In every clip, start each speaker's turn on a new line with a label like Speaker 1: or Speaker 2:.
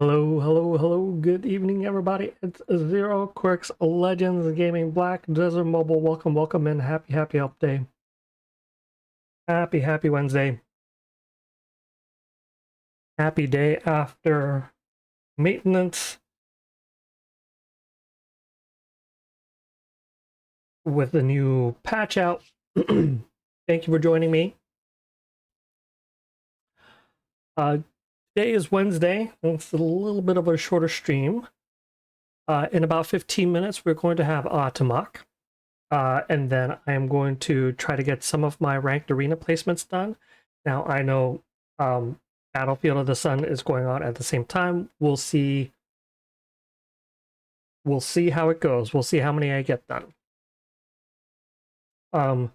Speaker 1: Hello, hello, hello. Good evening, everybody. It's 0QuirxLG Gaming Black Desert Mobile. Welcome, welcome in. Happy Help Day. Happy Wednesday. Happy day after maintenance with the new patch out. Thank you for joining me. Today is Wednesday. It's a little bit of a shorter stream. In about 15 minutes, we're going to have Atamok. And then I'm going to try to get some of my ranked arena placements done. Now, I know Battlefield of the Sun is going on at the same time. We'll see how it goes. We'll see how many I get done. And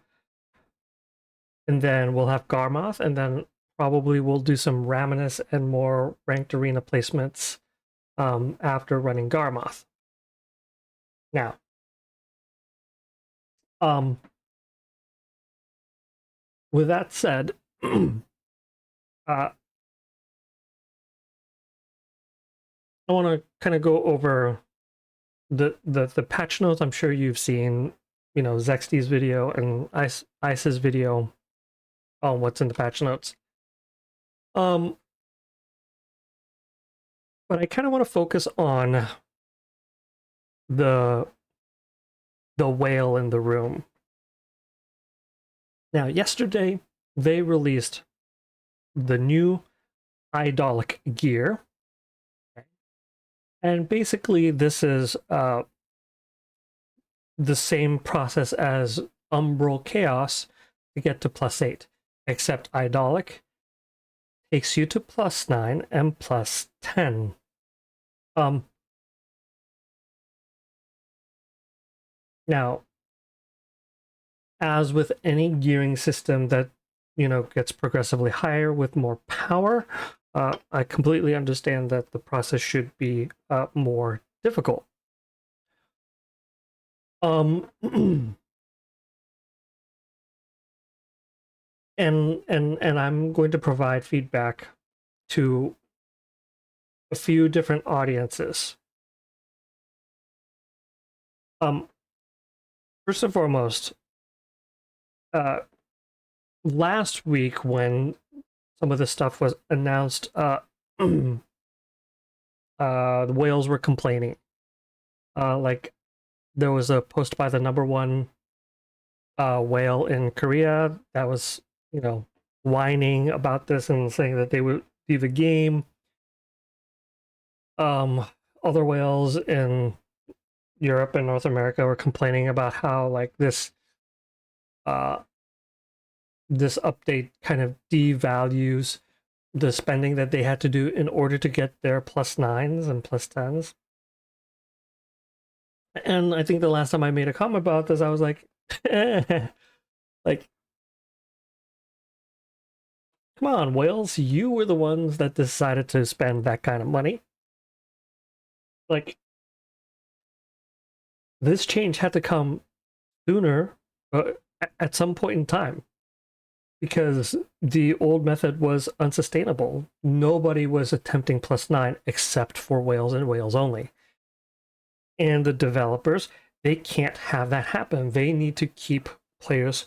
Speaker 1: then we'll have Garmoth, and then probably we'll do some Raminus and more ranked arena placements after running Garmoth. Now, with that said, I want to kind of go over the patch notes. I'm sure you've seen, you know, Zexty's video and Ice's video on what's in the patch notes. But I kind of want to focus on the whale in the room. Now, yesterday they released the new idolic gear. And basically, this is the same process as Umbral Chaos to get to +8, except idolic takes you to +9 and +10. Now, as with any gearing system that, you know, gets progressively higher with more power, I completely understand that the process should be more difficult. and I'm going to provide feedback to a few different audiences. First and foremost, last week when some of this stuff was announced, the whales were complaining. Like, there was a post by the #1 whale in Korea that was, you know, whining about this and saying that they would leave the game. Other whales in Europe and North America were complaining about how, like, this update kind of devalues the spending that they had to do in order to get their +9s and +10s. And I think the last time I made a comment about this, I was like, like, come on, whales, you were the ones that decided to spend that kind of money. Like, this change had to come sooner, at some point in time, because the old method was unsustainable. Nobody was attempting +9 except for whales and whales only. And the developers, they can't have that happen. They need to keep players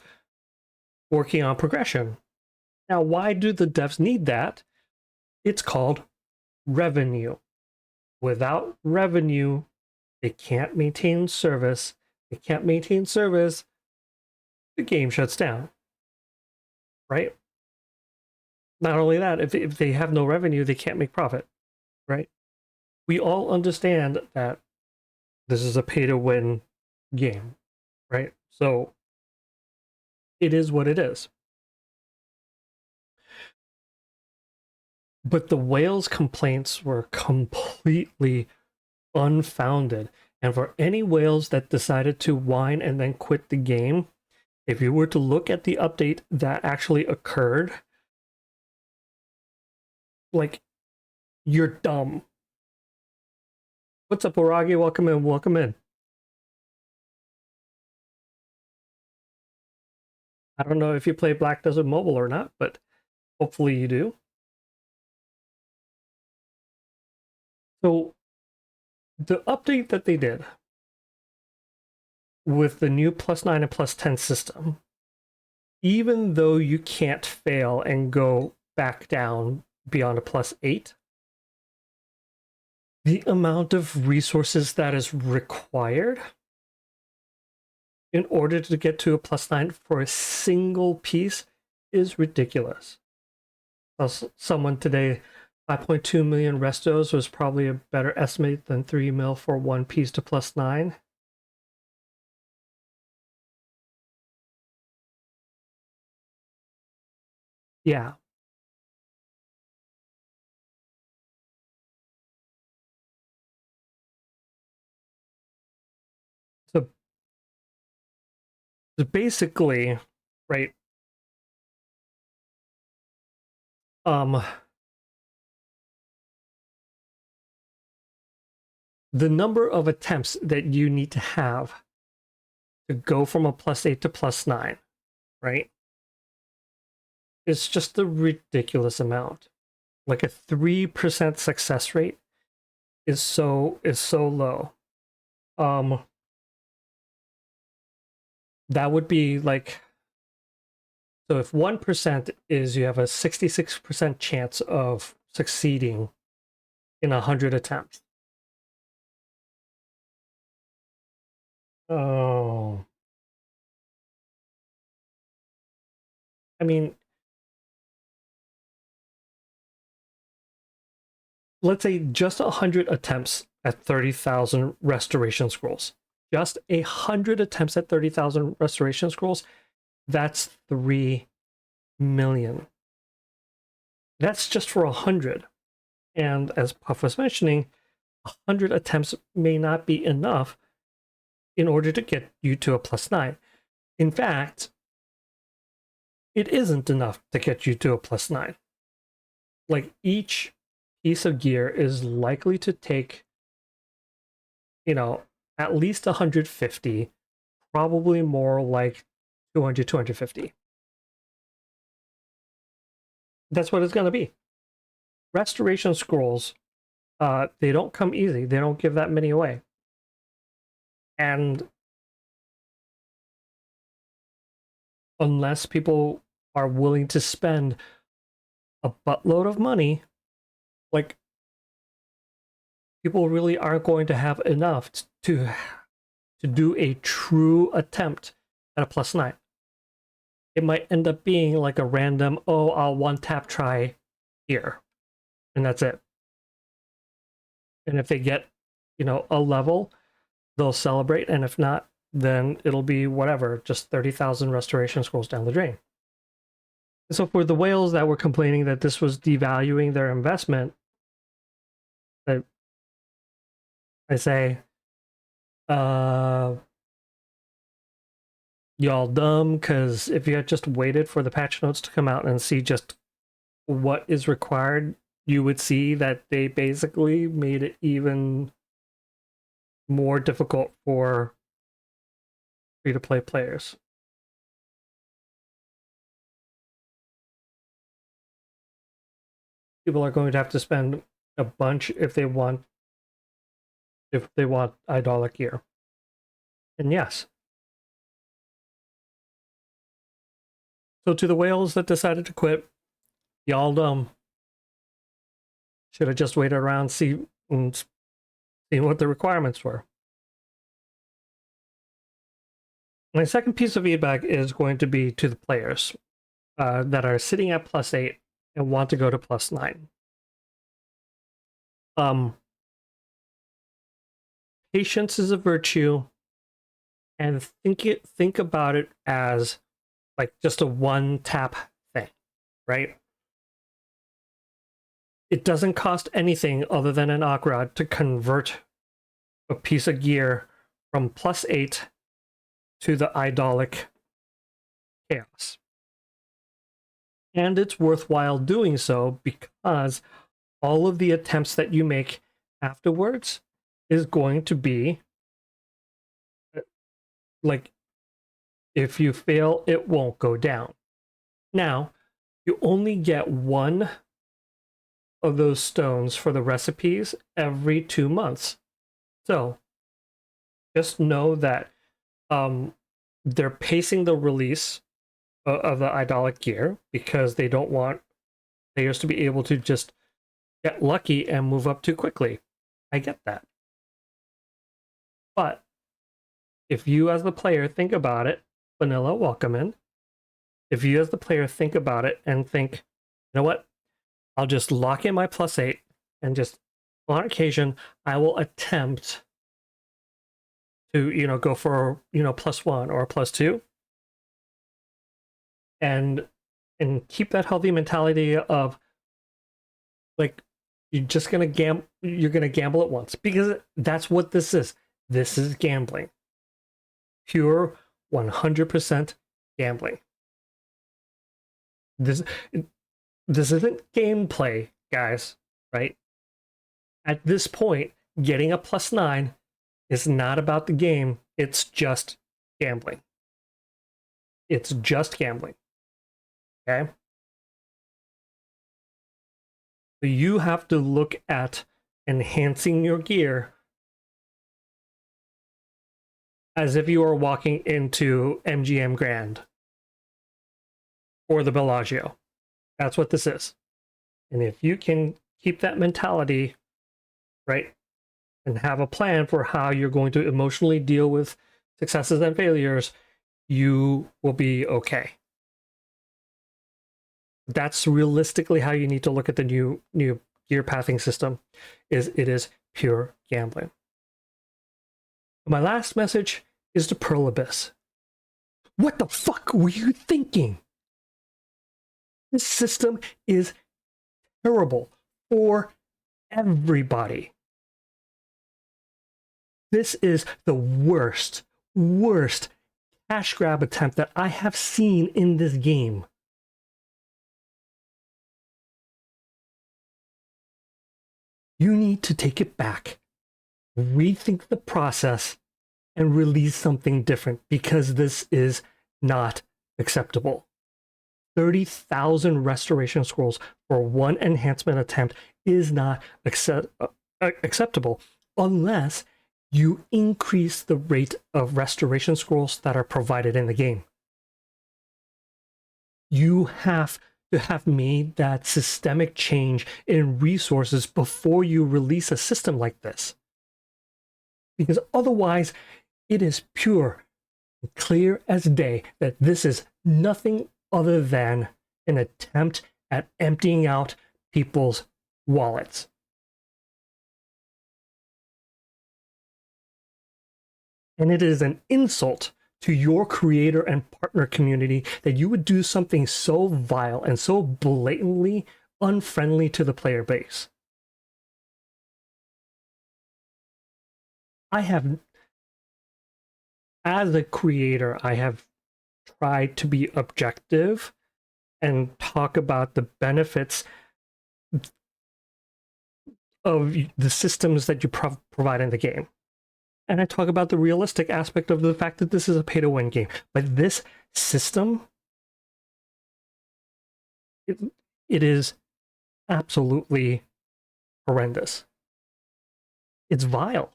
Speaker 1: working on progression. Now, why do the devs need that? It's called revenue. Without revenue, they can't maintain service. They can't maintain service, the game shuts down. Right? Not only that, if they have no revenue, they can't make profit. Right? We all understand that this is a pay-to-win game. Right? So it is what it is. But the whales' complaints were completely unfounded. And for any whales that decided to whine and then quit the game, if you were to look at the update that actually occurred, like, you're dumb. What's up, Oragi? Welcome in, welcome in. I don't know if you play Black Desert Mobile or not, but hopefully you do. So the update that they did with the new +9 and +10 system, even though you can't fail and go back down beyond a +8, the amount of resources that is required in order to get to a +9 for a single piece is ridiculous. Someone today, 5.2 million restos was probably a better estimate than 3 mil for one piece to +9. Yeah. So basically, right, um, the number of attempts that you need to have to go from a +8 to +9, right? It's just a ridiculous amount. Like a 3% success rate is so low. That would be like, so if 1% is you have a 66% chance of succeeding in 100 attempts. Oh. I mean, let's say just 100 attempts at 30,000 restoration scrolls. Just 100 attempts at 30,000 restoration scrolls, that's 3 million. That's just for 100. And as Puff was mentioning, 100 attempts may not be enough in order to get you to a +9. In fact, it isn't enough to get you to a +9. Like, each piece of gear is likely to take, you know, at least 150, probably more like 200, 250. That's what it's going to be. Restoration scrolls, they don't come easy. They don't give that many away. And unless people are willing to spend a buttload of money, like, people really aren't going to have enough to do a true attempt at a +9. It might end up being like a random, oh, I'll one tap try here, and that's it. And if they get, a level, they'll celebrate, and if not, then it'll be whatever, just 30,000 restoration scrolls down the drain. So for the whales that were complaining that this was devaluing their investment, I say, y'all dumb, because if you had just waited for the patch notes to come out and see just what is required, you would see that they basically made it even more difficult for free-to-play players. People are going to have to spend a bunch if they want idolic gear. And yes. So to the whales that decided to quit, y'all dumb. Should have just waited around, see what the requirements were. My second piece of feedback is going to be to the players that are sitting at +8 and want to go to +9. Patience is a virtue, and think about it as like just a one tap thing, right? It doesn't cost anything other than an Akrod to convert a piece of gear from +8 to the idolic chaos. And it's worthwhile doing so because all of the attempts that you make afterwards is going to be like, if you fail, it won't go down. Now, you only get one of those stones for the recipes every 2 months. So just know that they're pacing the release of the idolic gear because they don't want players to be able to just get lucky and move up too quickly. I get that. But if you as the player think about it, vanilla, welcome in. If you as the player think about it and think, you know what, I'll just lock in my +8 and just on occasion, I will attempt to, go for, +1 or +2 and keep that healthy mentality of like, you're just going to gamble at once because that's what this is. This is gambling. Pure 100% gambling. This isn't gameplay, guys, right? At this point, getting a +9 is not about the game. It's just gambling. It's just gambling. Okay? So you have to look at enhancing your gear as if you are walking into MGM Grand or the Bellagio. That's what this is. And if you can keep that mentality, right, and have a plan for how you're going to emotionally deal with successes and failures, you will be okay. That's realistically how you need to look at the new gear pathing system. It is pure gambling. My last message is to Pearl Abyss. What the fuck were you thinking? This system is terrible for everybody. This is the worst cash grab attempt that I have seen in this game. You need to take it back, rethink the process, and release something different because this is not acceptable. 30,000 restoration scrolls for one enhancement attempt is not acceptable unless you increase the rate of restoration scrolls that are provided in the game. You have to have made that systemic change in resources before you release a system like this. Because otherwise, it is pure, clear as day that this is nothing other than an attempt at emptying out people's wallets. And it is an insult to your creator and partner community that you would do something so vile and so blatantly unfriendly to the player base. As a creator, I have tried to be objective and talk about the benefits of the systems that you provide in the game. And I talk about the realistic aspect of the fact that this is a pay-to-win game. But this system, it is absolutely horrendous. It's vile.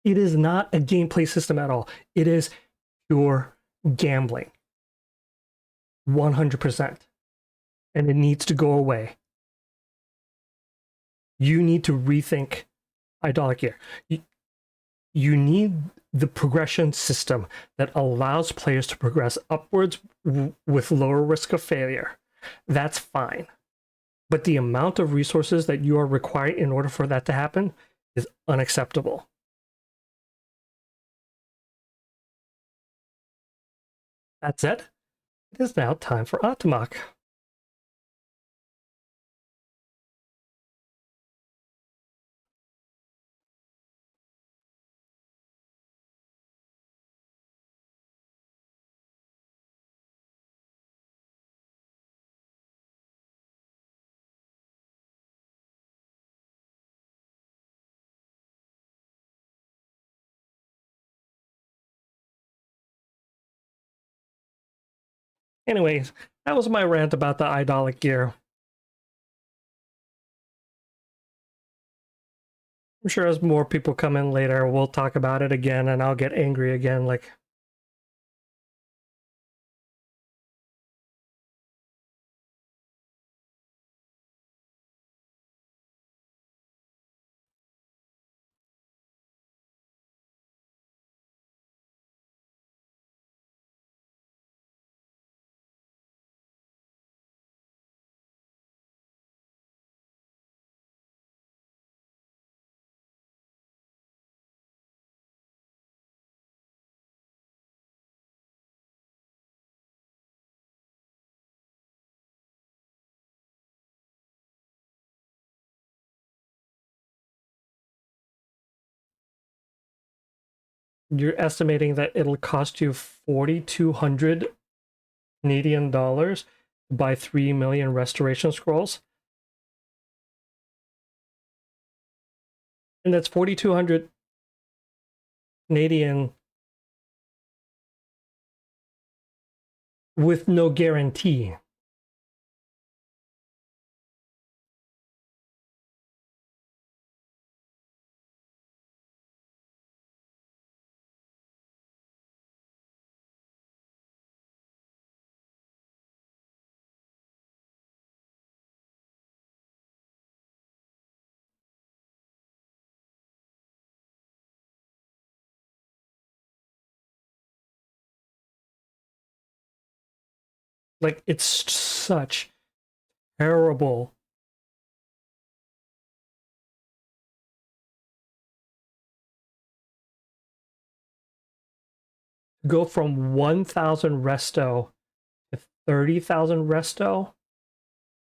Speaker 1: It is not a gameplay system at all. It is pure gambling. 100%. And it needs to go away. You need to rethink idolic gear. You need the progression system that allows players to progress upwards with lower risk of failure. That's fine. But the amount of resources that you are requiring in order for that to happen is unacceptable. That said, it is now time for Atamak. Anyways, that was my rant about the idolic gear. I'm sure as more people come in later, we'll talk about it again and I'll get angry again. Like, you're estimating that it'll cost you 4,200 Canadian dollars to buy 3 million restoration scrolls. And that's 4,200 Canadian with no guarantee. Like, it's such terrible. Go from 1,000 resto to 30,000 resto.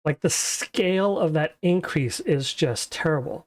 Speaker 1: Like, the scale of that increase is just terrible.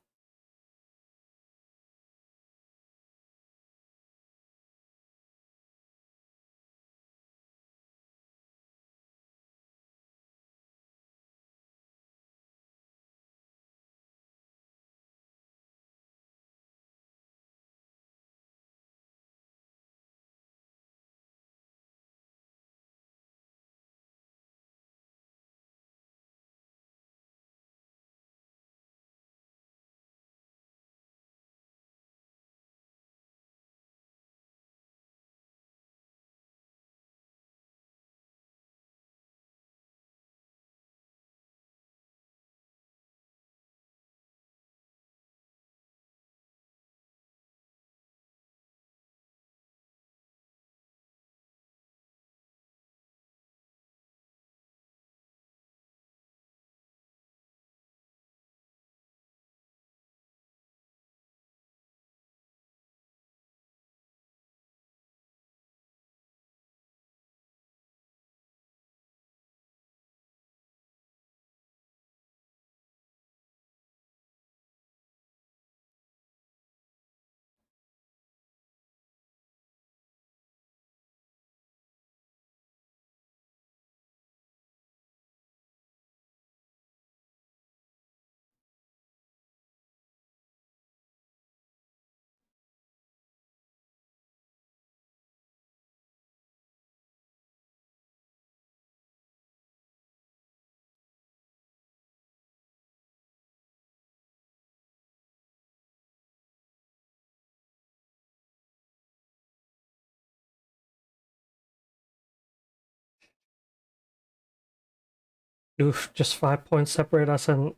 Speaker 1: Oof, just 5 points separate us, and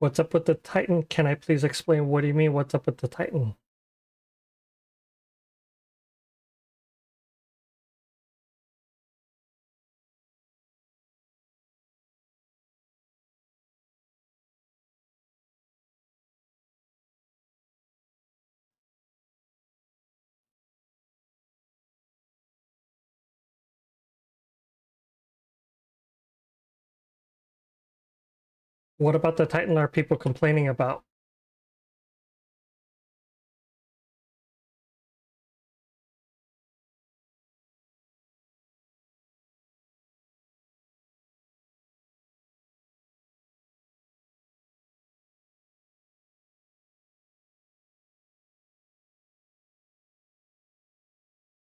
Speaker 1: What's up with the Titan? Can I please explain what do you mean? What's up with the Titan? What about the Titan are people complaining about?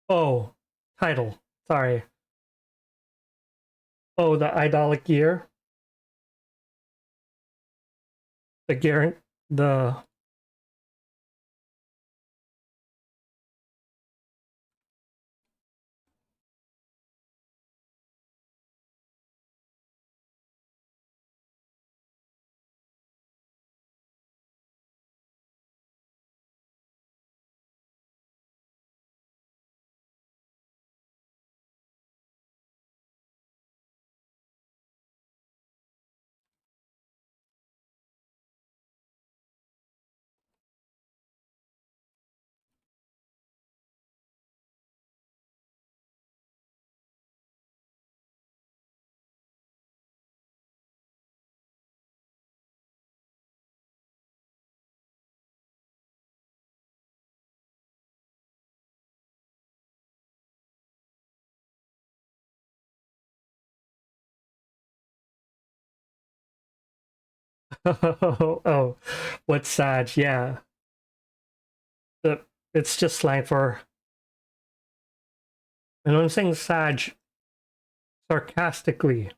Speaker 1: Oh, title. Sorry. Oh, the idolic gear. The gear. The. Oh, what's Sadge? Yeah. The, it's just slang for. And I'm saying Sadge sarcastically.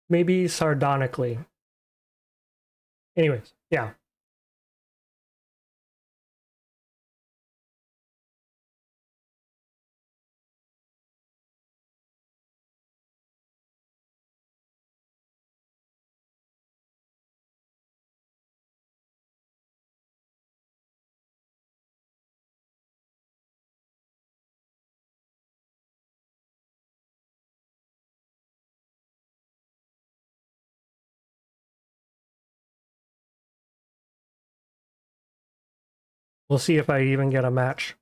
Speaker 1: Maybe sardonically. Anyways, yeah. We'll see if I even get a match.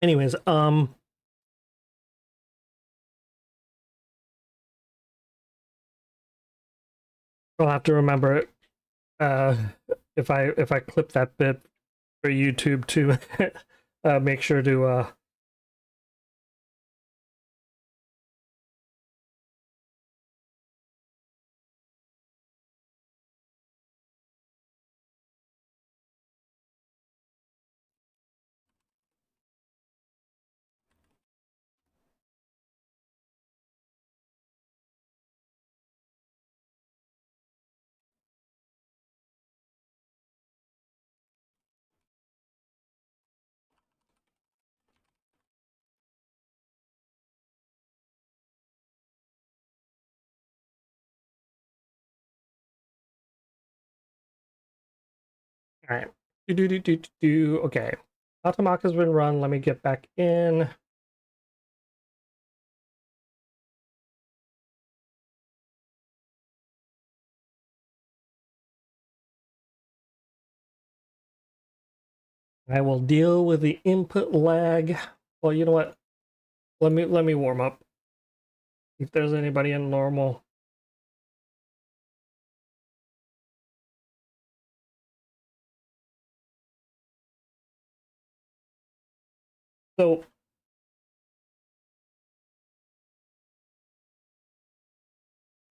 Speaker 1: Anyways, I'll have to remember it. If I clip that bit for YouTube to make sure to all right. Okay. Automaka's been run. Let me get back in. I will deal with the input lag. Well, you know what? Let me warm up. If there's anybody in normal. So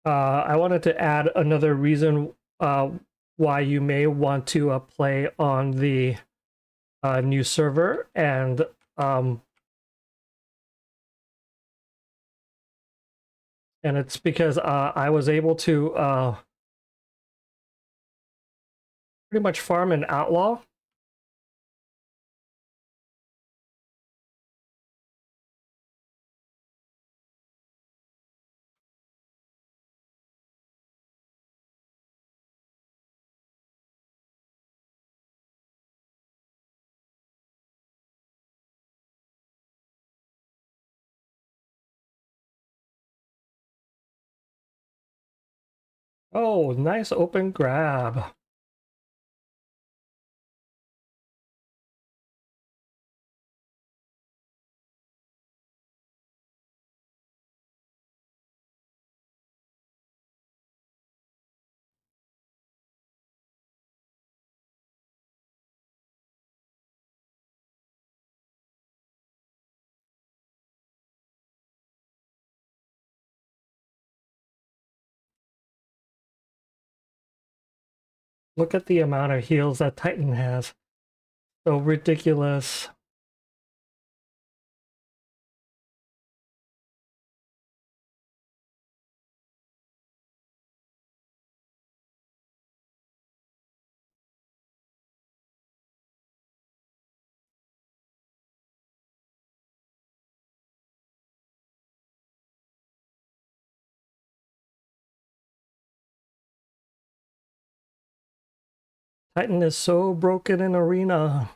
Speaker 1: I wanted to add another reason why you may want to play on the new server, and it's because I was able to pretty much farm an outlaw. Oh, nice open grab. Look at the amount of heals that Titan has. So ridiculous. Titan is so broken in arena.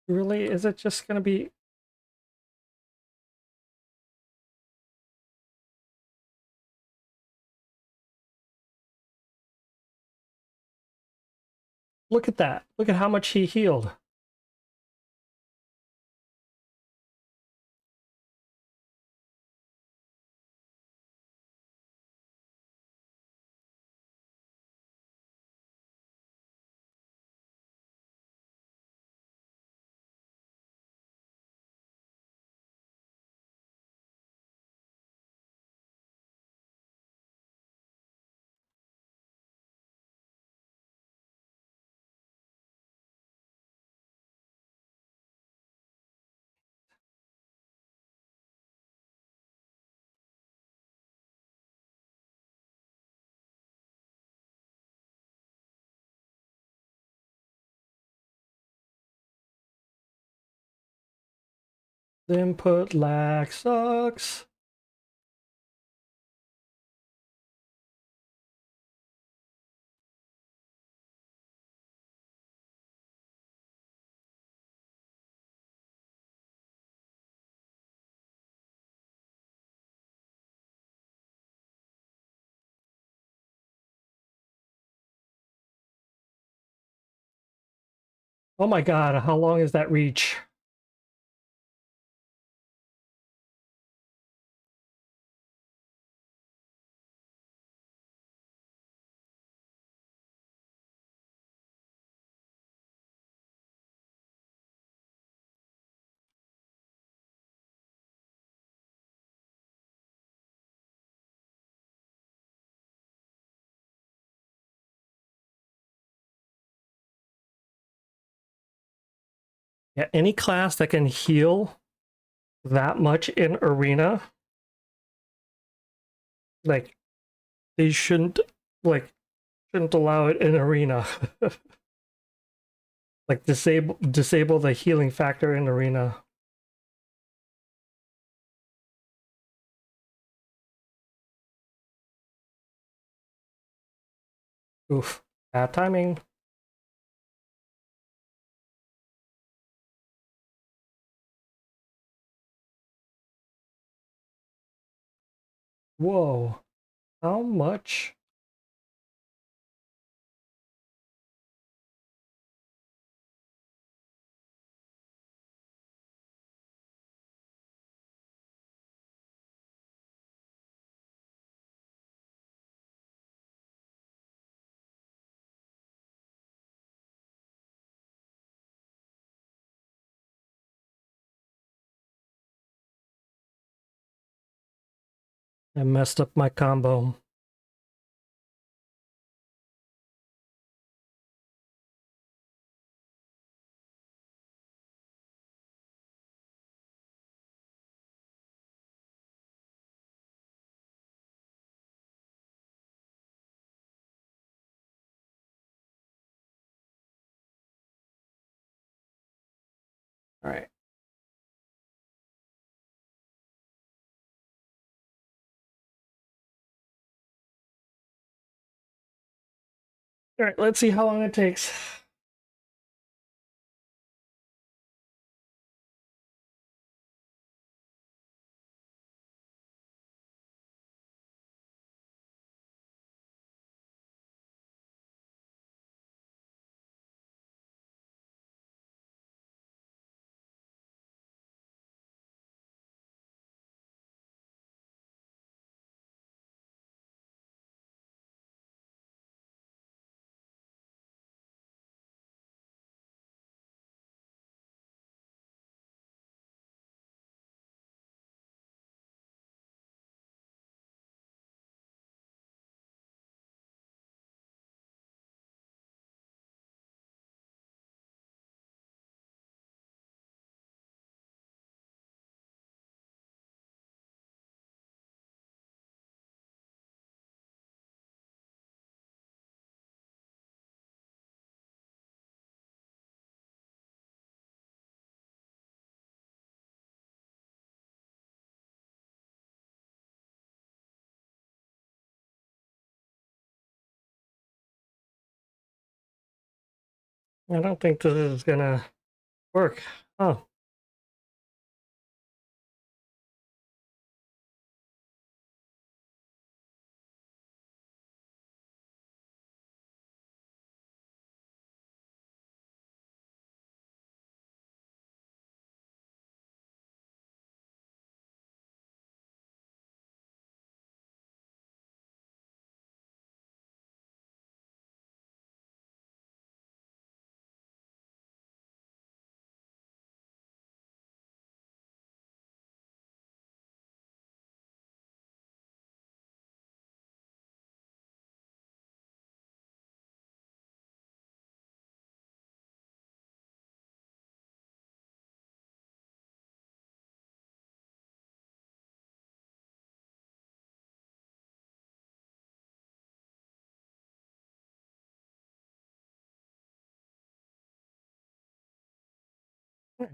Speaker 1: Really? Is it just gonna be... Look at that. Look at how much he healed. The input lag sucks. Oh my god, how long is that reach? Yeah, any class that can heal that much in arena, like, they shouldn't allow it in arena. Like, disable the healing factor in arena. Oof, bad timing. Whoa, how much? I messed up my combo. All right. All right, let's see how long it takes. I don't think this is gonna work. Oh,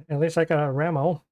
Speaker 1: at least I got a Ramo.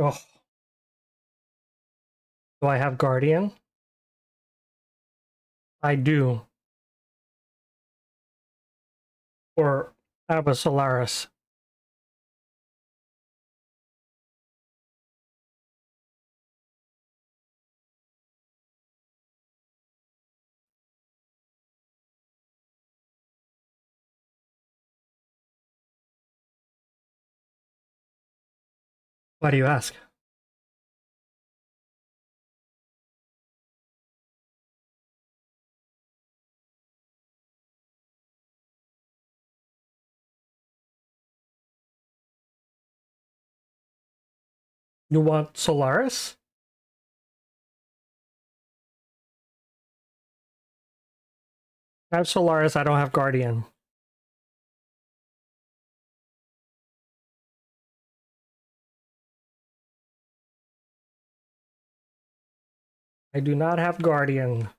Speaker 1: Oh, do I have Guardian? I do. Or I have a Solaris. Why do you ask? You want Solaris? I have Solaris, I don't have Guardian. I do not have Guardian.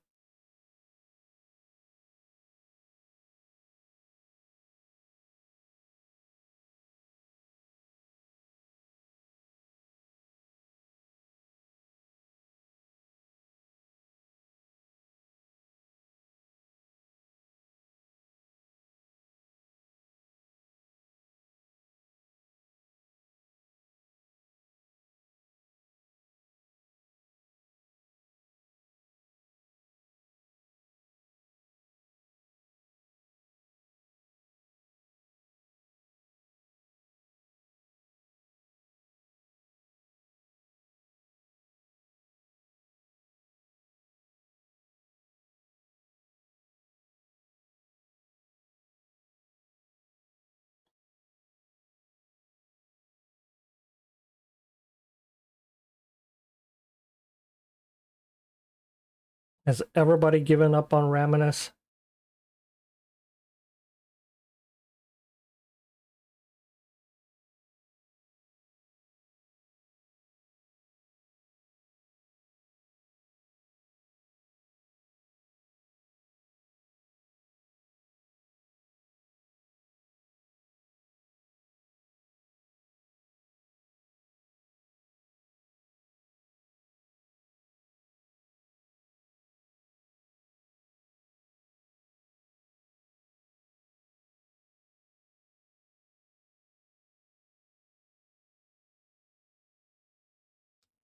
Speaker 1: Has everybody given up on Raminus?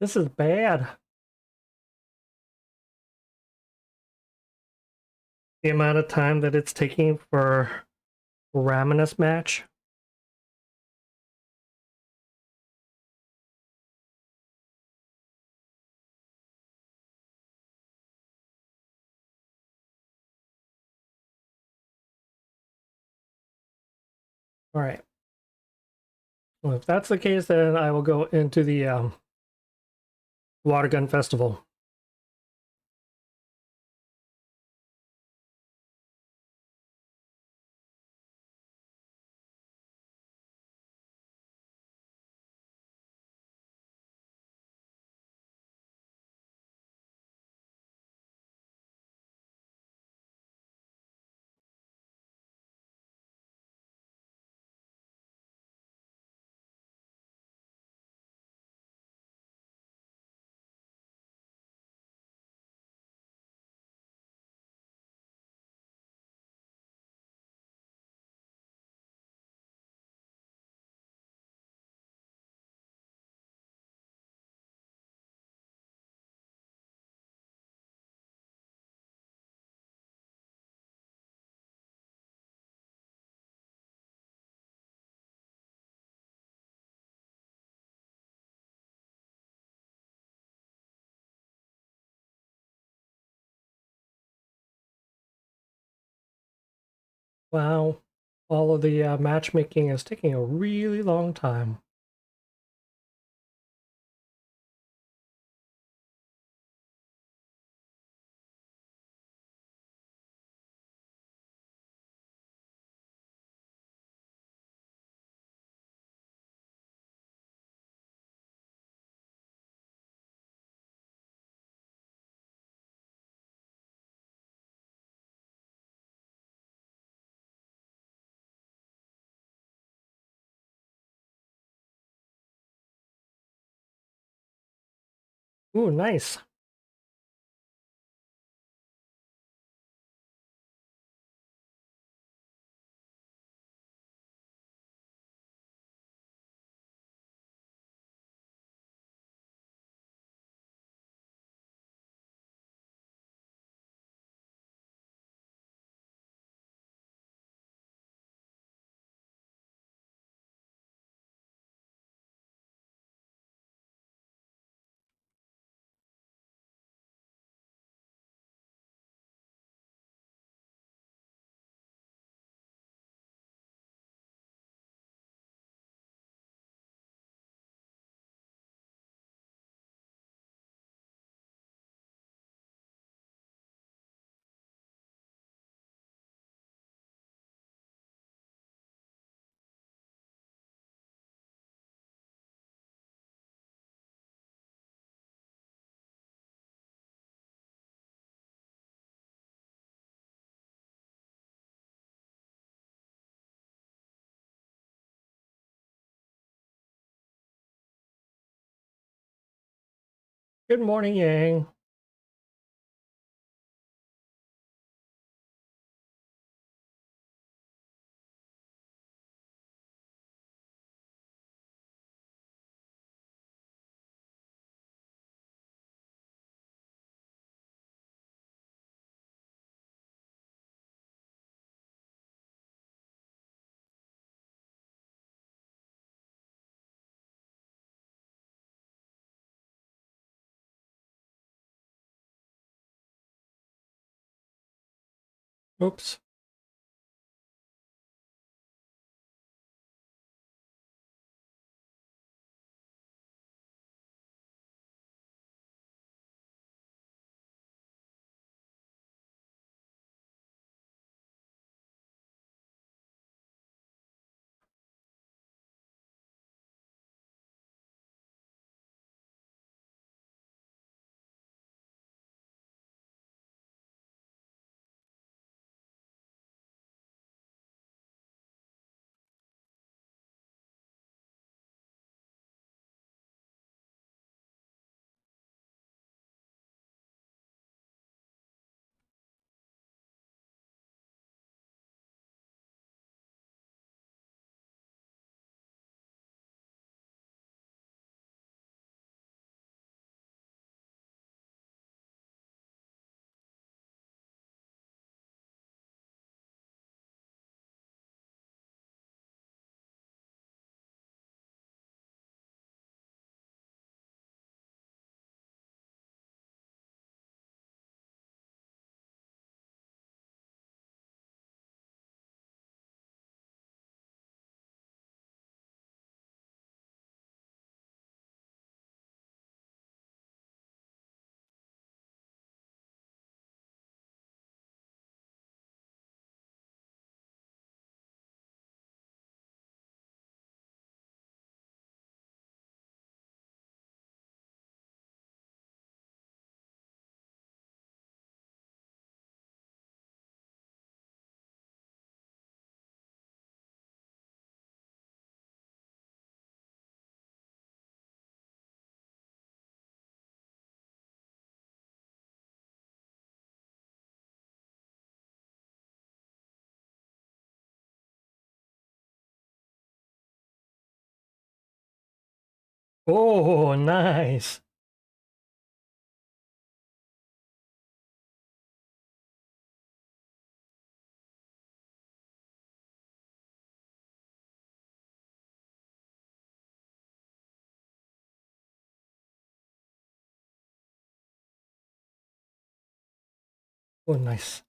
Speaker 1: This is bad. The amount of time that it's taking for Raminus match. All right. Well, if that's the case, then I will go into the Water Gun Festival. Wow. All of the matchmaking is taking a really long time. Ooh, nice. Good morning, Yang. Oops. Oh, nice. Oh, nice.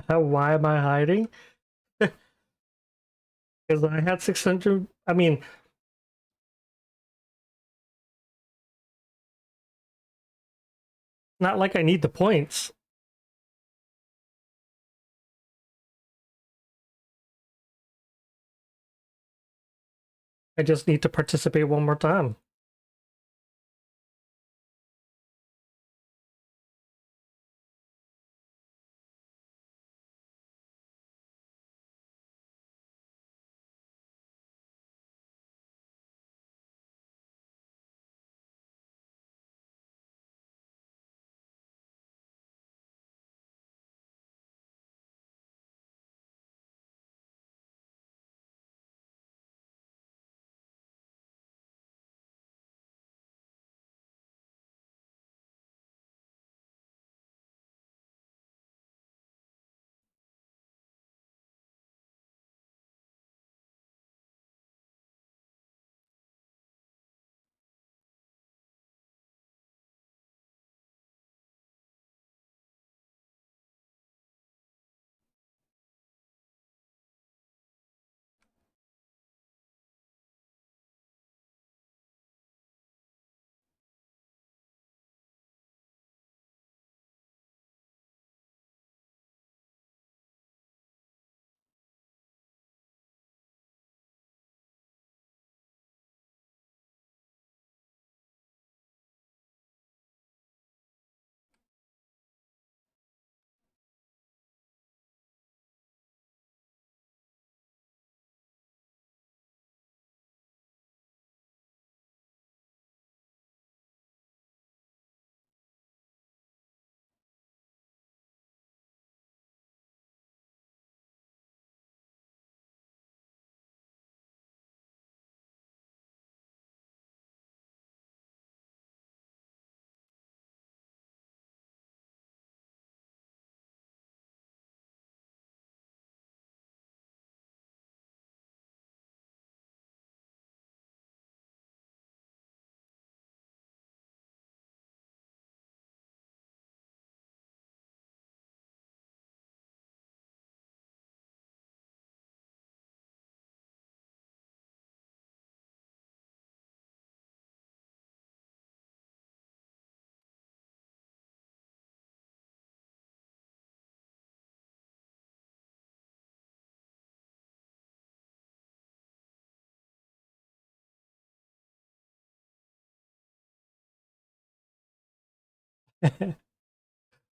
Speaker 1: Why am I hiding? Because I had 600. I mean, not like I need the points. I just need to participate one more time.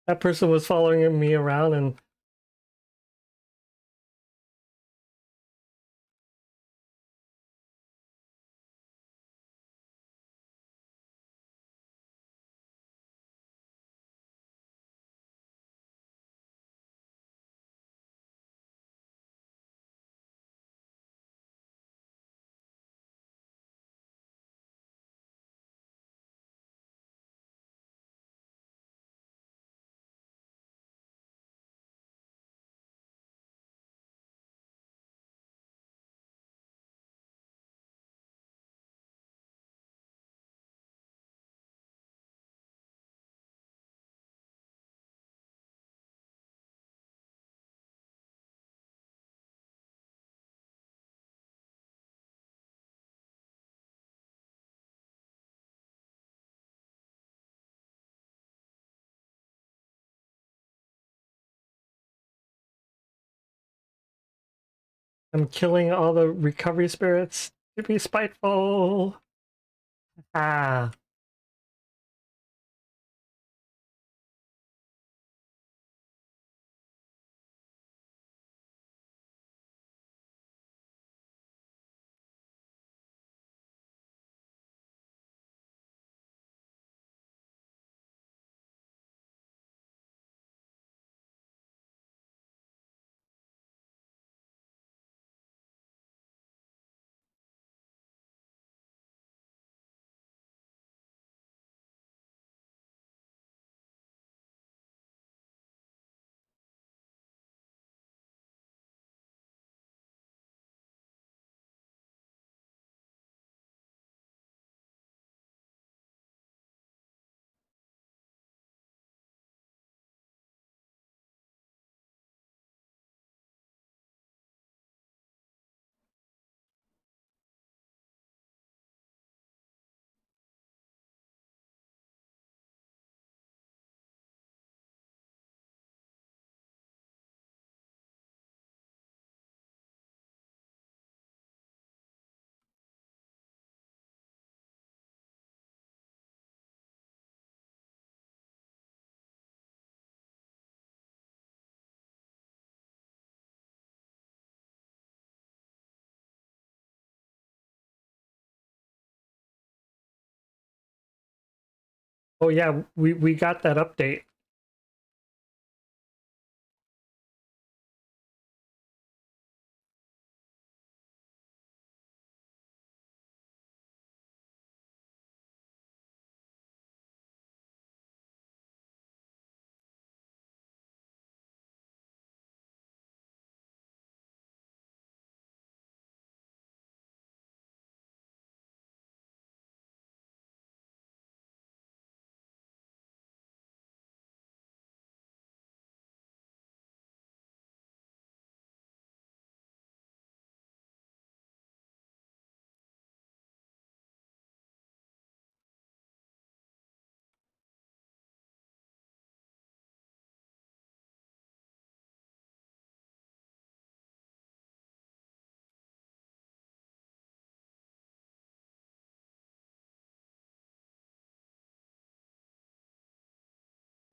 Speaker 1: That person was following me around and I'm killing all the recovery spirits to be spiteful. Ah, Oh yeah, we got that update.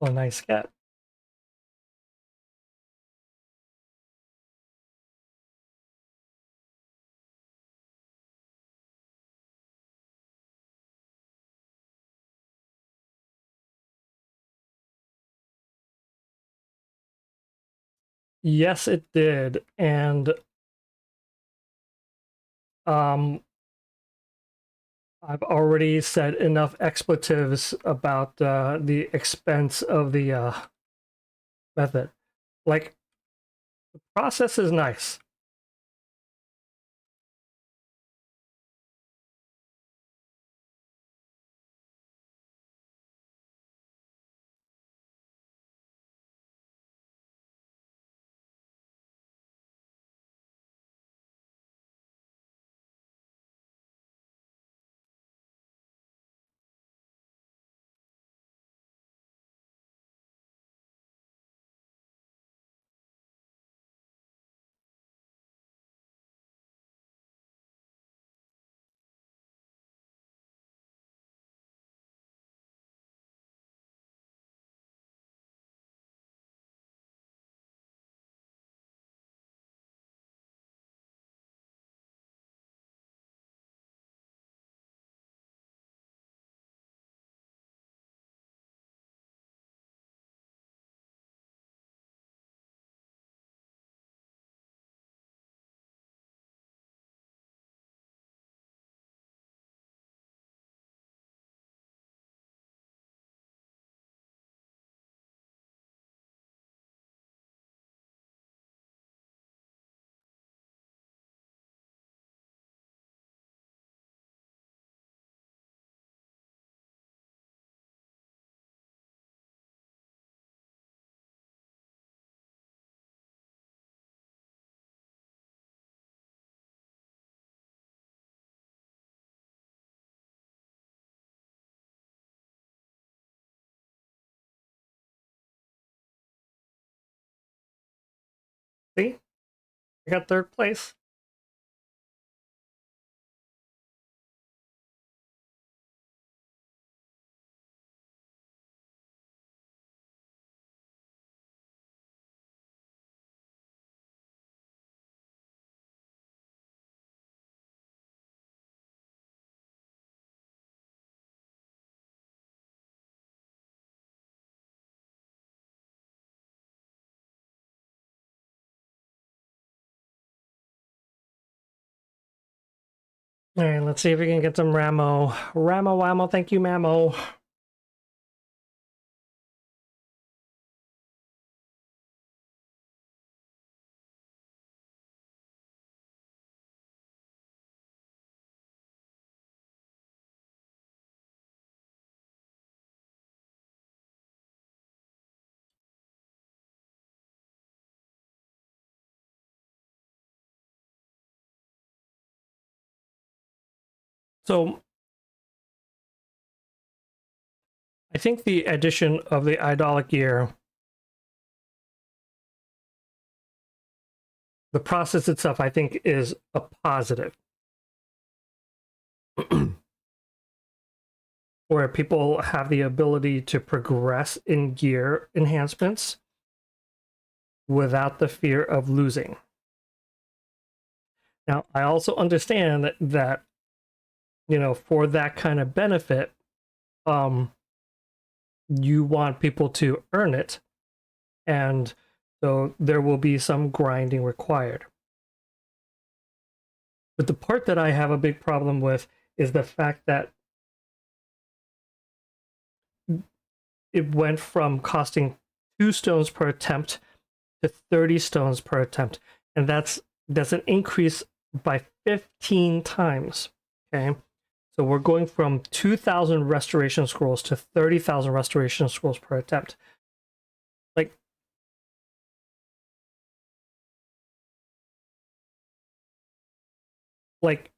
Speaker 1: Oh, nice cat. Yes, it did, and um, I've already said enough expletives about the expense of the method. Like, the process is nice. See, I got third place. All right, let's see if we can get some Ramo. Ramo Wamo, thank you, Mamo. So I think the addition of the idolic gear, the process itself, I think is a positive. Where people have the ability to progress in gear enhancements without the fear of losing. Now, I also understand that, you know, for that kind of benefit, um, you want people to earn it, and so there will be some grinding required. But the part that I have a big problem with is the fact that it went from costing 2 stones per attempt to 30 stones per attempt, and that's an increase by 15 times. Okay, so we're going from 2,000 restoration scrolls to 30,000 restoration scrolls per attempt. Like, like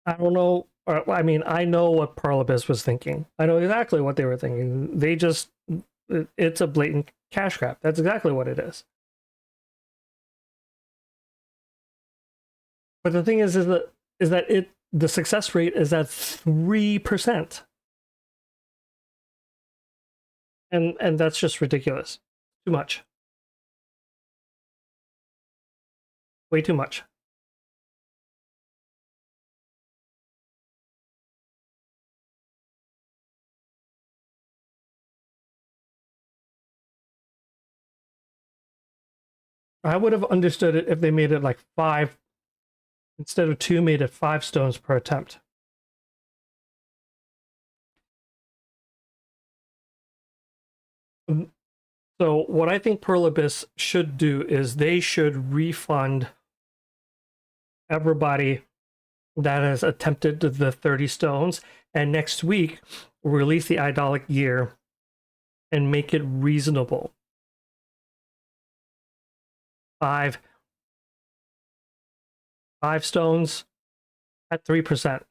Speaker 1: I don't know. I mean, I know what Pearl Abyss was thinking. I know exactly what they were thinking. They just, it's a blatant cash grab. That's exactly what it is. But the thing is that the success rate is at 3%, and that's just ridiculous. Too much. Way too much. I would have understood it if they made it like 5 instead of 2, made it 5 stones per attempt. So what I think Pearl Abyss should do is they should refund everybody that has attempted the 30 stones, and next week release the idolic year and make it reasonable. 5 stones at 3%.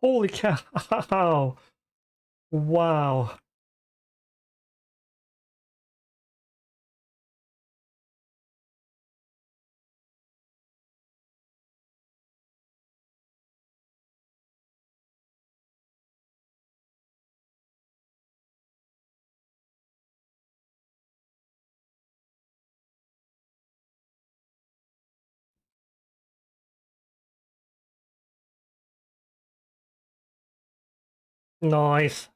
Speaker 1: Holy cow. Wow. Nice.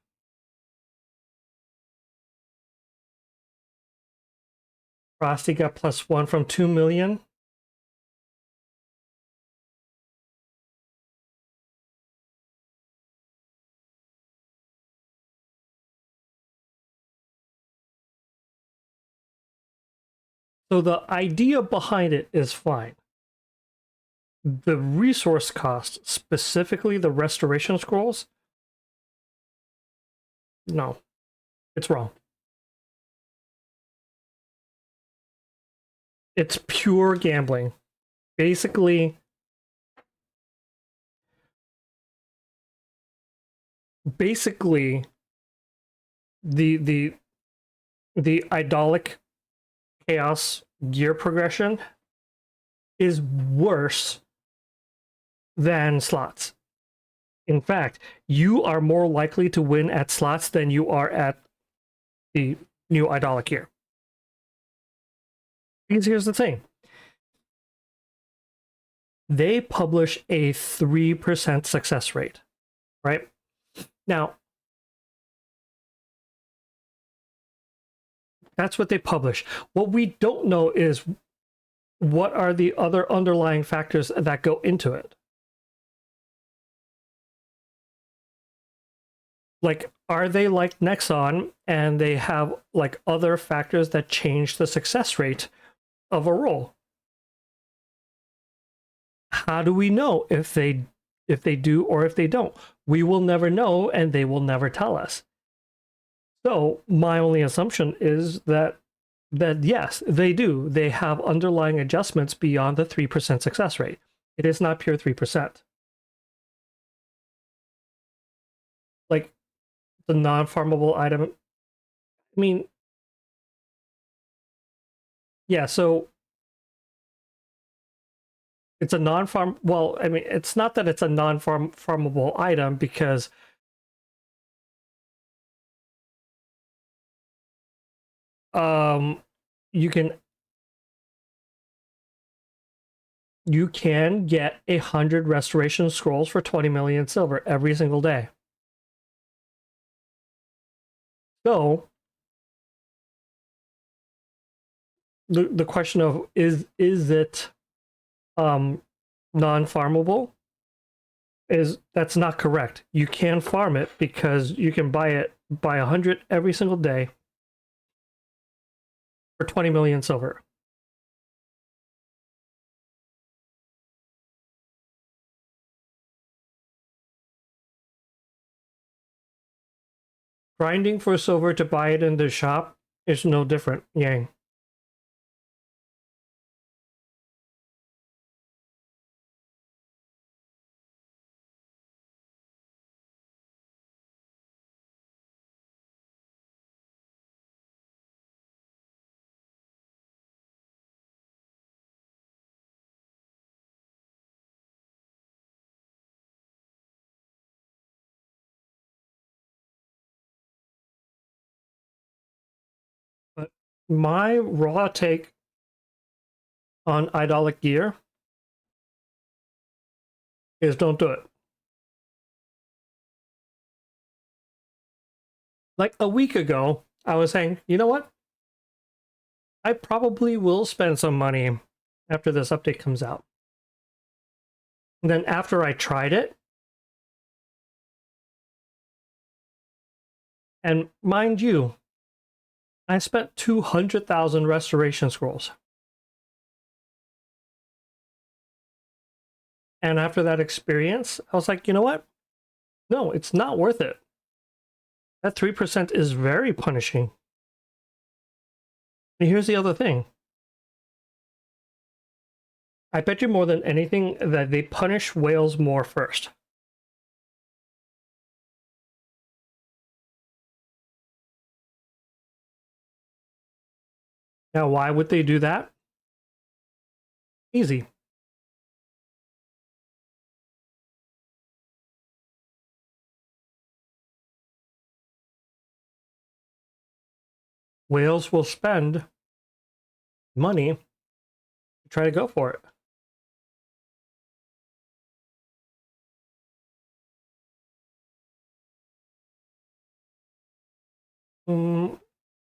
Speaker 1: Frosty got +1 from 2 million. So the idea behind it is fine. The resource cost, specifically the restoration scrolls, no, it's wrong. It's pure gambling. Basically, the idolic chaos gear progression is worse than slots. In fact, you are more likely to win at slots than you are at the new idolic gear. Because here's the thing. They publish a 3% success rate, right? Now, that's what they publish. What we don't know is what are the other underlying factors that go into it. Like, are they like Nexon and they have like other factors that change the success rate of a roll? How do we know if they do or if they don't? We will never know, and they will never tell us. So my only assumption is that yes, they do. They have underlying adjustments beyond the 3% success rate. It is not pure 3%. Like the non-farmable item. I mean, yeah, so it's a non-farm. Well, I mean, it's not that it's a non-farmable item because you can get 100 restoration scrolls for 20 million silver every single day. So the question of is it non-farmable is that's not correct. You can farm it because you can buy 100 every single day for 20 million silver. Grinding for silver to buy it in the shop is no different, Yang. But my raw take on idolic gear is don't do it. Like a week ago, I was saying, you know what? I probably will spend some money after this update comes out. And then after I tried it, and mind you, I spent 200,000 restoration scrolls. And after that experience, I was like, you know what? No, it's not worth it. That 3% is very punishing. And here's the other thing. I bet you more than anything that they punish whales more first. Now, why would they do that? Easy. Whales will spend money to try to go for it.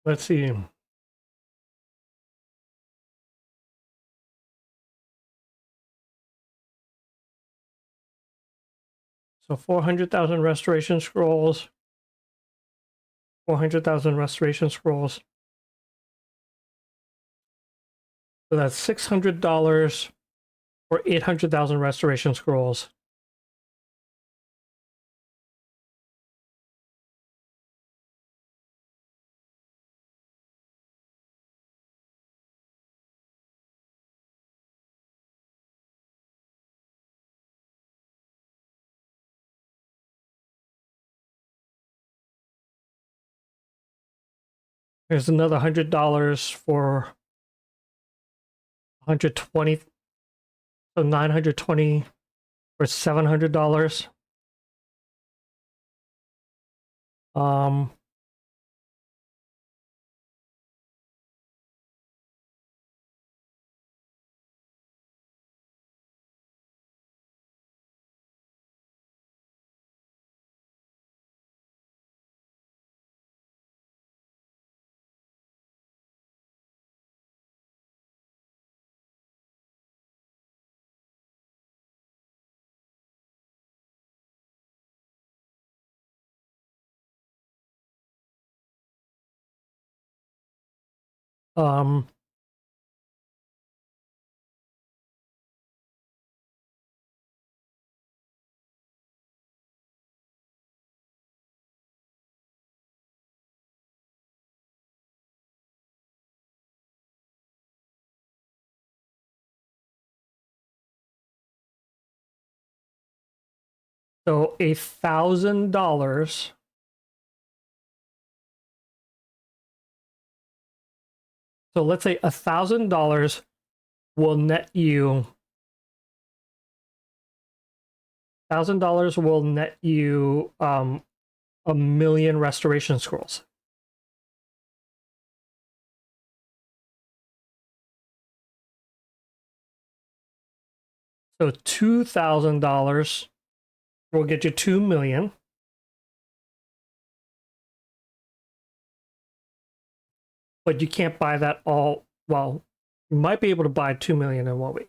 Speaker 1: Let's see. So 400,000 restoration scrolls. 400,000 restoration scrolls. So that's $600 for 800,000 restoration scrolls. There's another $100 for 120, so 920 for $700. Um, um, so $1,000. So let's say $1,000 will net you $1,000 will net you 1,000,000 restoration scrolls. So $2,000 will get you 2,000,000. But you can't buy that all. Well, you might be able to buy 2,000,000 in 1 week.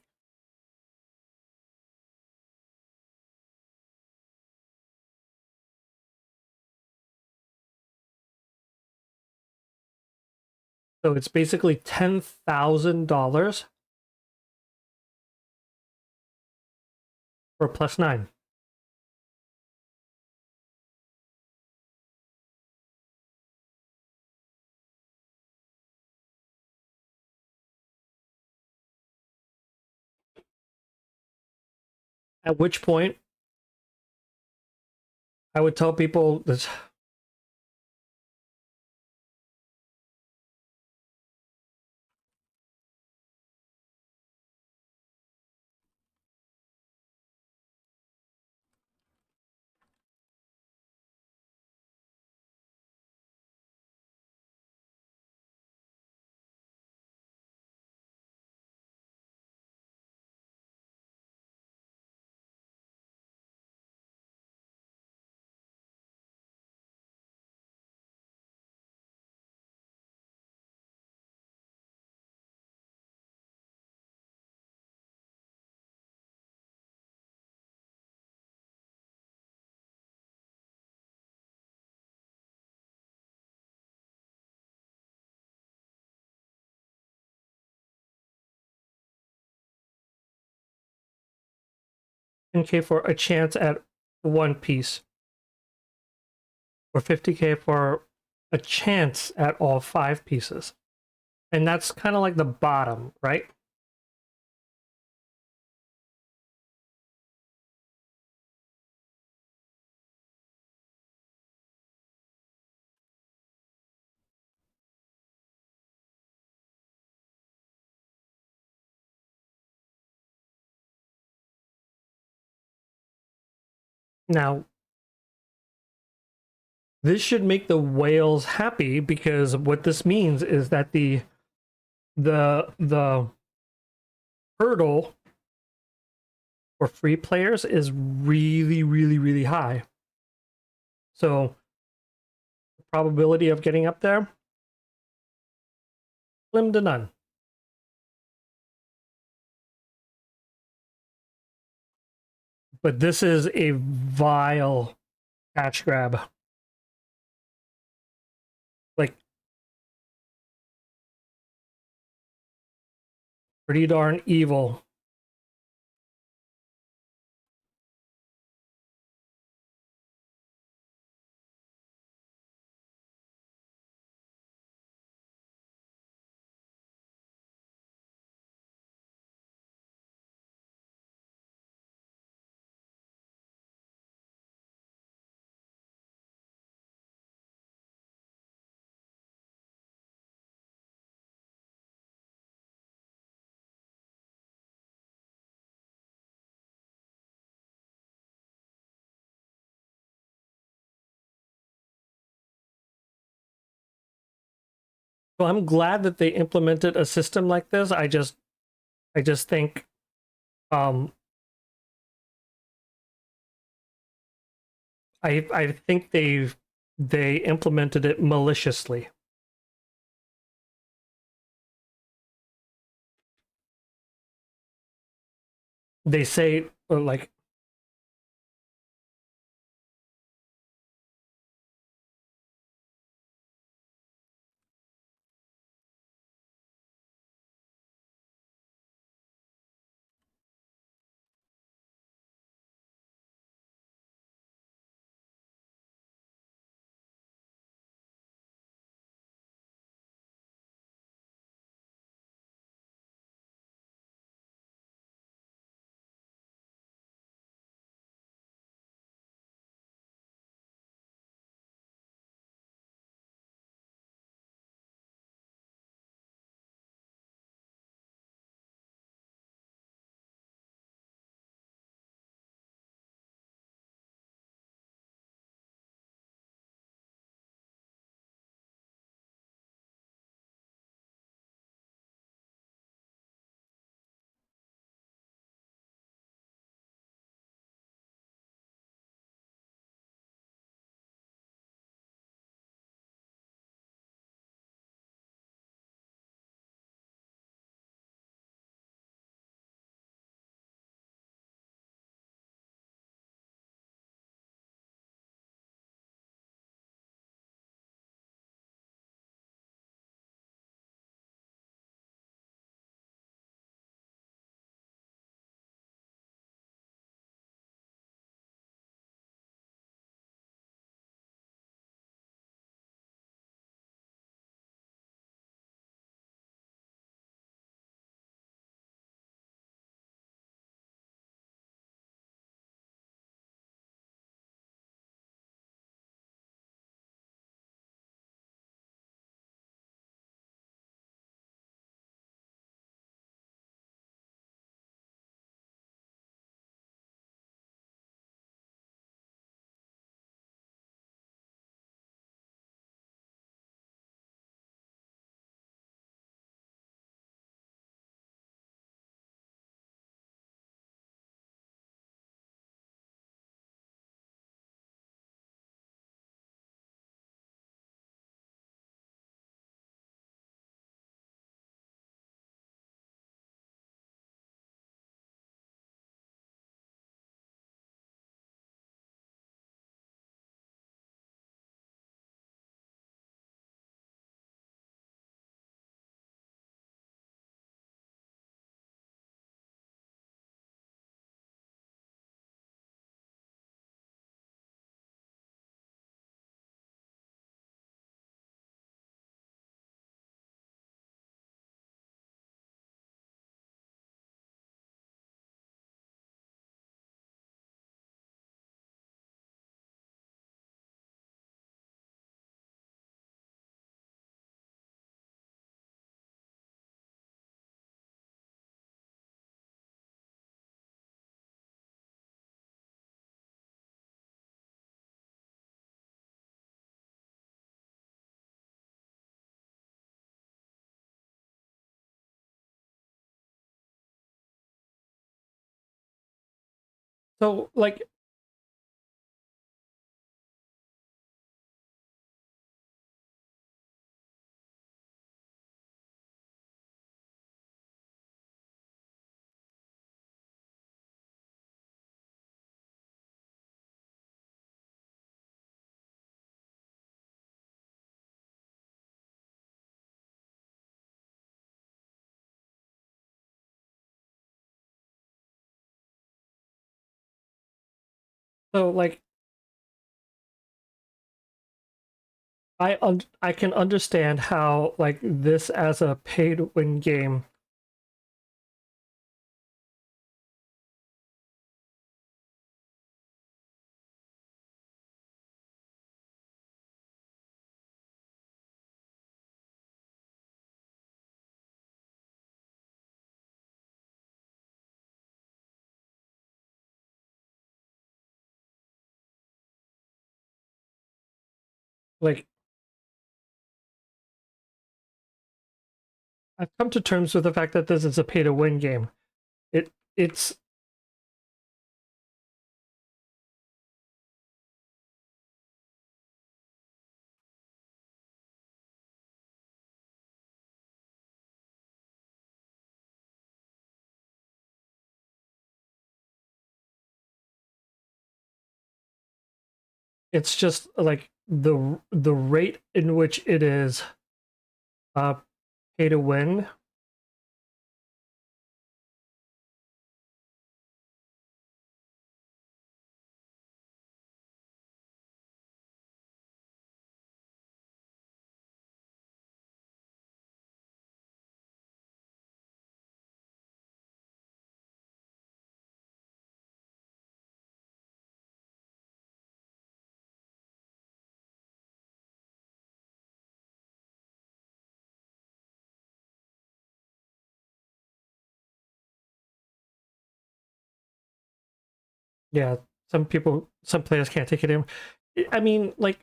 Speaker 1: So it's basically $10,000 for +9. At which point, I would tell people this. $10K for a chance at one piece, or $50K for a chance at all 5 pieces. And that's kind of like the bottom, right? Now, this should make the whales happy, because what this means is that the hurdle for free players is really, really, really high. So the probability of getting up there, slim to none. But this is a vile catch grab. Like, pretty darn evil. So I'm glad that they implemented a system like this. I just think I think they implemented it maliciously. They say, like, So like so like I can understand how like this as a pay to win game. Like I've come to terms with the fact that this is a pay to win game. It's just like the rate in which it is uh pay to win. Yeah, some players can't take it in. I mean, like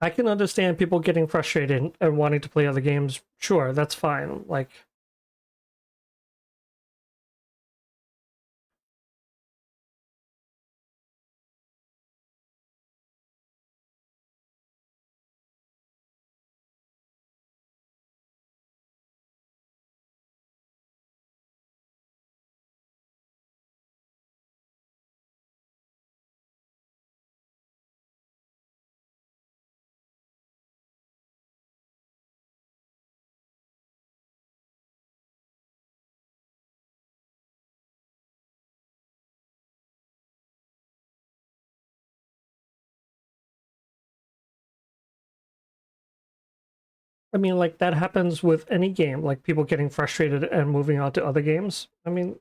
Speaker 1: I can understand people getting frustrated and wanting to play other games. Sure, that's fine. Like I mean, like that happens with any game, like people getting frustrated and moving on to other games. I mean,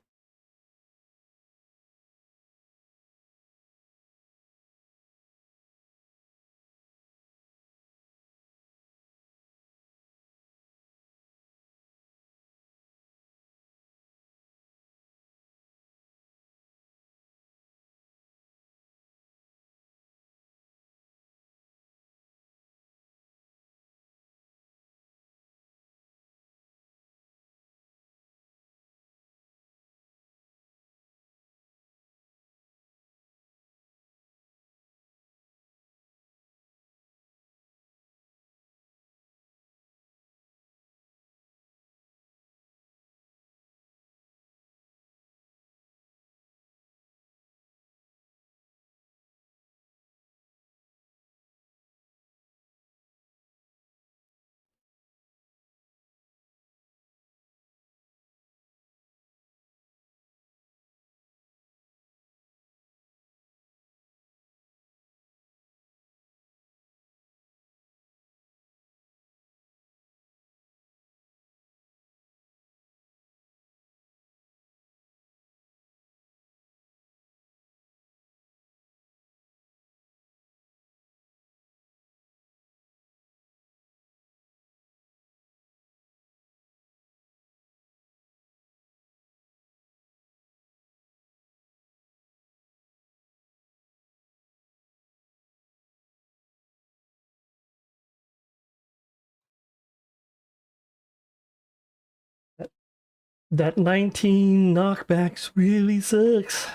Speaker 1: That 19 knockbacks really sucks.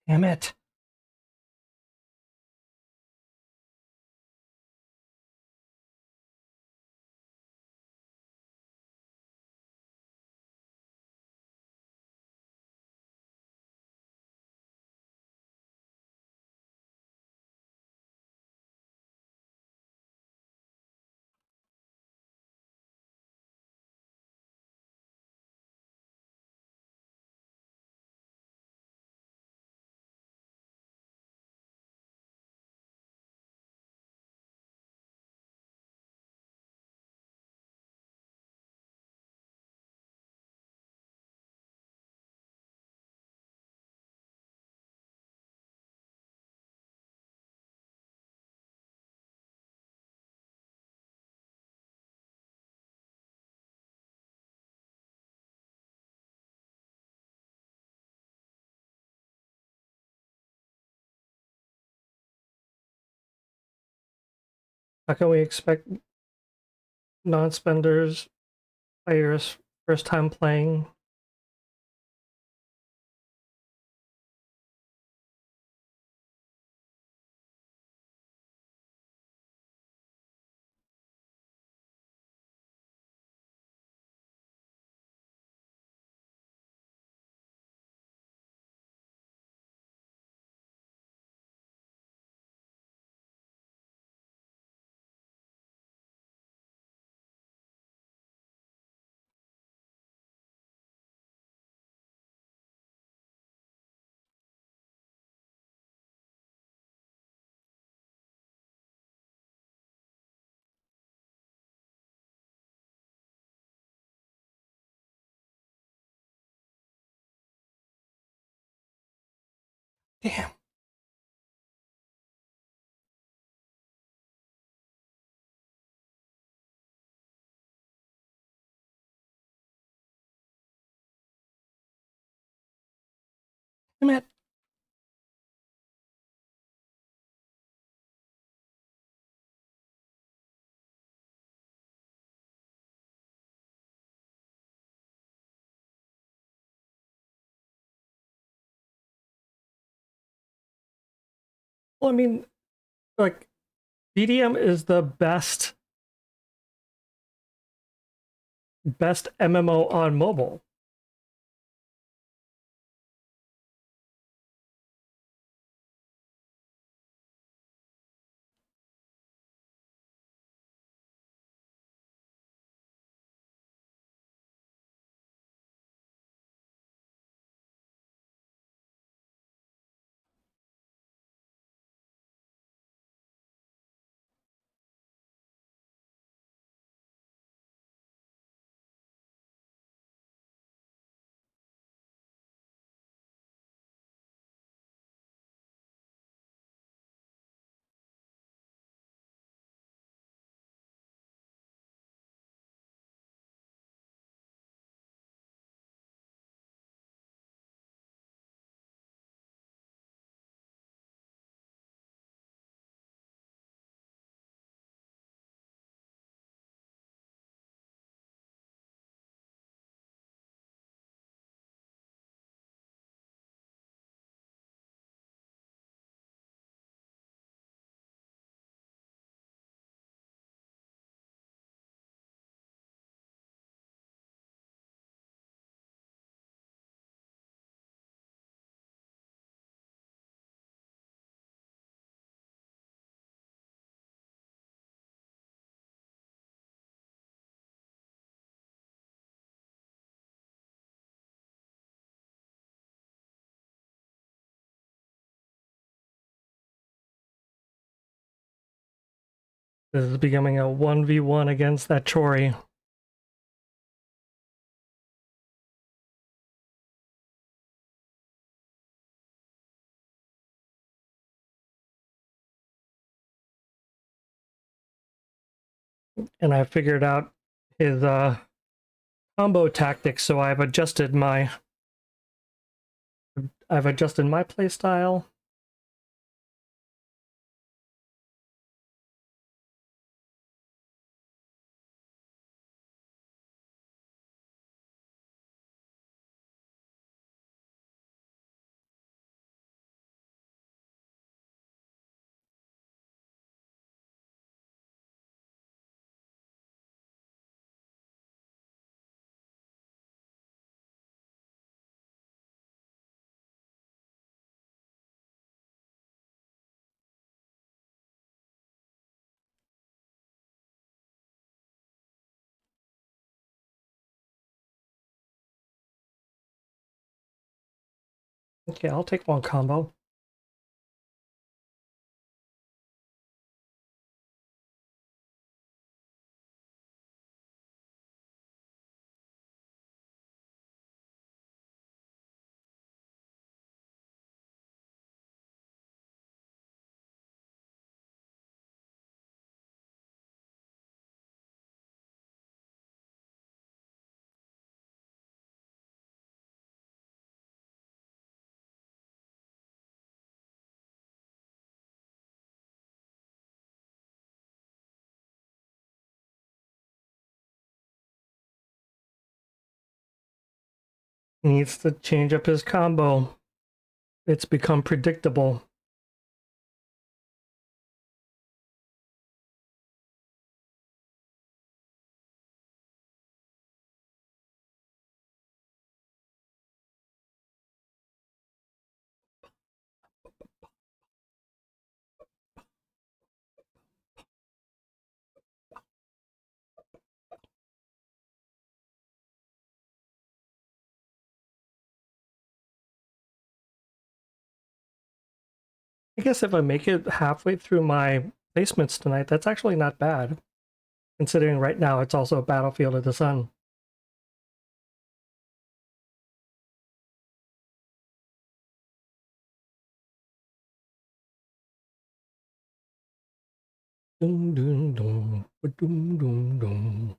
Speaker 1: Damn it. How can we expect non-spenders players first time playing? Damn. Damn it. Well, I mean, like, BDM is the best MMO on mobile. This is becoming a 1v1 against that Chori. And I figured out his combo tactics, so I've adjusted my playstyle. Okay, I'll take one combo. Needs to change up his combo. It's become predictable. I guess if I make it halfway through my placements tonight, that's actually not bad. Considering right now it's also a Battlefield of the Sun. Dum, dum, dum, dum, dum, dum.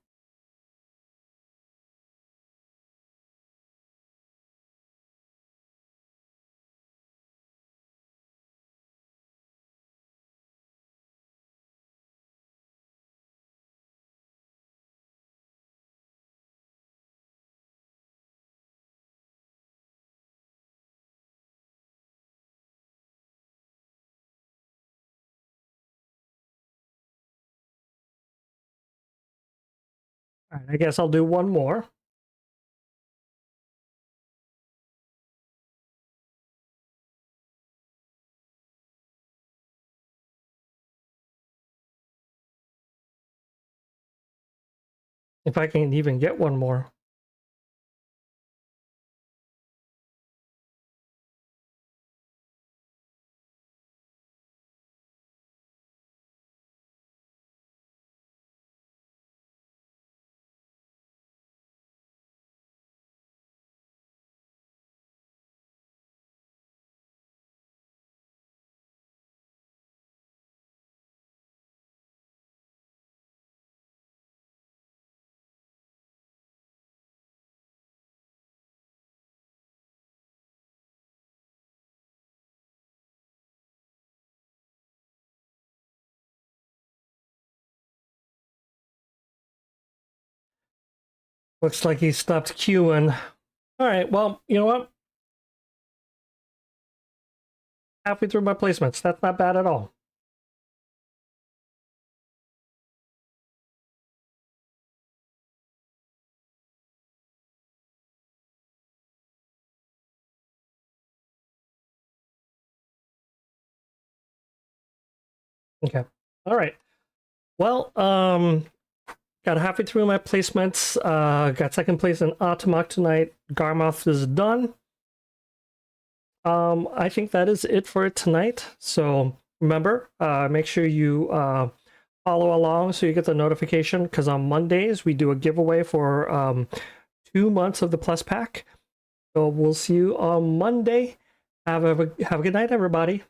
Speaker 1: All right, I guess I'll do one more. If I can even get one more. Looks like he stopped queuing. All right, well, you know what? Halfway through my placements. That's not bad at all. Okay. All right. Well, got halfway through my placements. Got second place in Atamok tonight. Garmoth is done. I think that is it for tonight. So remember, make sure you follow along so you get the notification, because on Mondays we do a giveaway for 2 months of the Plus Pack. So we'll see you on Monday. Have a good night, everybody.